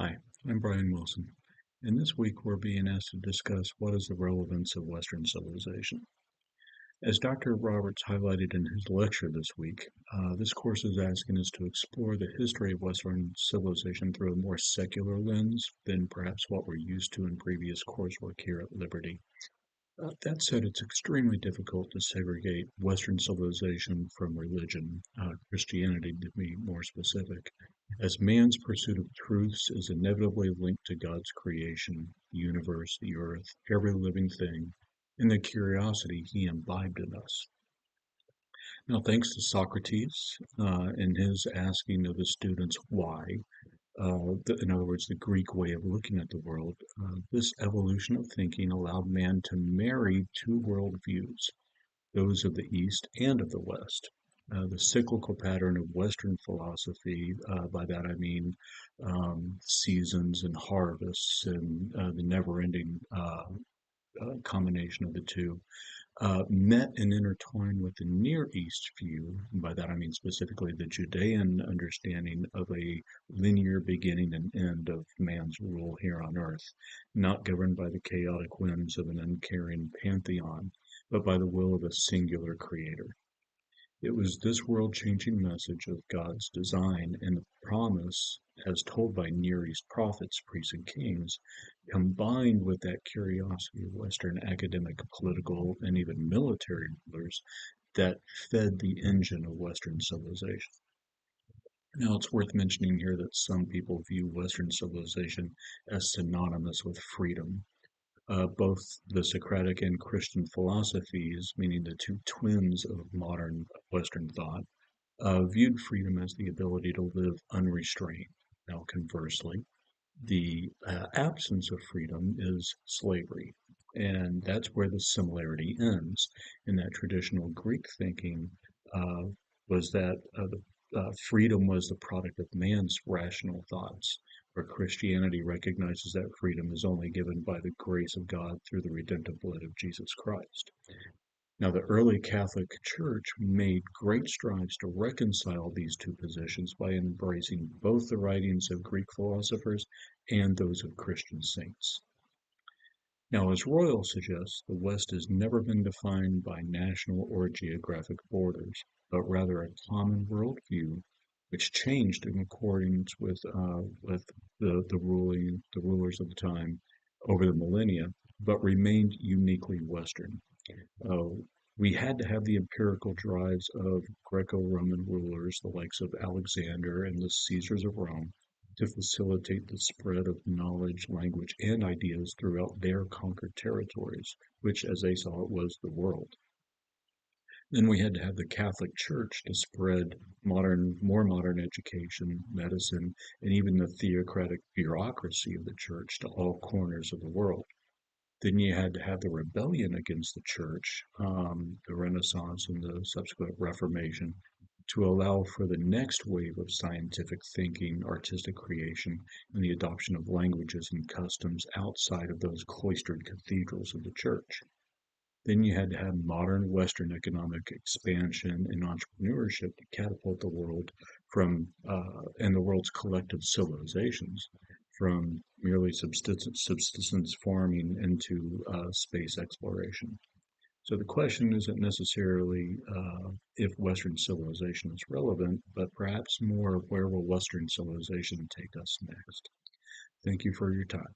Hi, I'm Brian Wilson, and this week we're being asked to discuss what is the relevance of Western civilization. As Dr. Roberts highlighted in his lecture this week, this course is asking us to explore the history of Western civilization through a more secular lens than perhaps what we're used to in previous coursework here at Liberty. That said, it's extremely difficult to segregate Western civilization from religion, Christianity to be more specific, as man's pursuit of truths is inevitably linked to God's creation, the universe, the earth, every living thing, and the curiosity he imbibed in us. Now, thanks to Socrates and his asking of the students why, in other words, the Greek way of looking at the world, this evolution of thinking allowed man to marry two worldviews, those of the East and of the West. The cyclical pattern of Western philosophy, by that I mean seasons and harvests and the never ending combination of the two, met and intertwined with the Near East view, and by that I mean specifically the Judean understanding of a linear beginning and end of man's rule here on earth, not governed by the chaotic whims of an uncaring pantheon, but by the will of a singular creator. It was this world-changing message of God's design and the promise, as told by Near East prophets, priests, and kings, combined with that curiosity of Western academic, political, and even military rulers, that fed the engine of Western civilization. Now, it's worth mentioning here that some people view Western civilization as synonymous with freedom. Both the Socratic and Christian philosophies, meaning the two twins of modern Western thought, viewed freedom as the ability to live unrestrained. Now, conversely, the absence of freedom is slavery. And that's where the similarity ends. In that traditional Greek thinking, uh, was that freedom was the product of man's rational thoughts, where Christianity recognizes that freedom is only given by the grace of God through the redemptive blood of Jesus Christ. Now, the early Catholic Church made great strides to reconcile these two positions by embracing both the writings of Greek philosophers and those of Christian saints. Now, as Royal suggests, the West has never been defined by national or geographic borders, but rather a common worldview which changed in accordance with the rulers of the time over the millennia, but remained uniquely Western. Uh, we had to have the empirical drives of Greco-Roman rulers, the likes of Alexander and the Caesars of Rome, to facilitate the spread of knowledge, language, and ideas throughout their conquered territories, which, as they saw it, was the world. Then we had to have the Catholic Church to spread more modern education, medicine, and even the theocratic bureaucracy of the church to all corners of the world. Then you had to have the rebellion against the church, the Renaissance and the subsequent Reformation, to allow for the next wave of scientific thinking, artistic creation, and the adoption of languages and customs outside of those cloistered cathedrals of the church. Then you had to have modern Western economic expansion and entrepreneurship to catapult the world and the world's collective civilizations from merely subsistence farming into space exploration. So the question isn't necessarily if Western civilization is relevant, but perhaps more where will Western civilization take us next? Thank you for your time.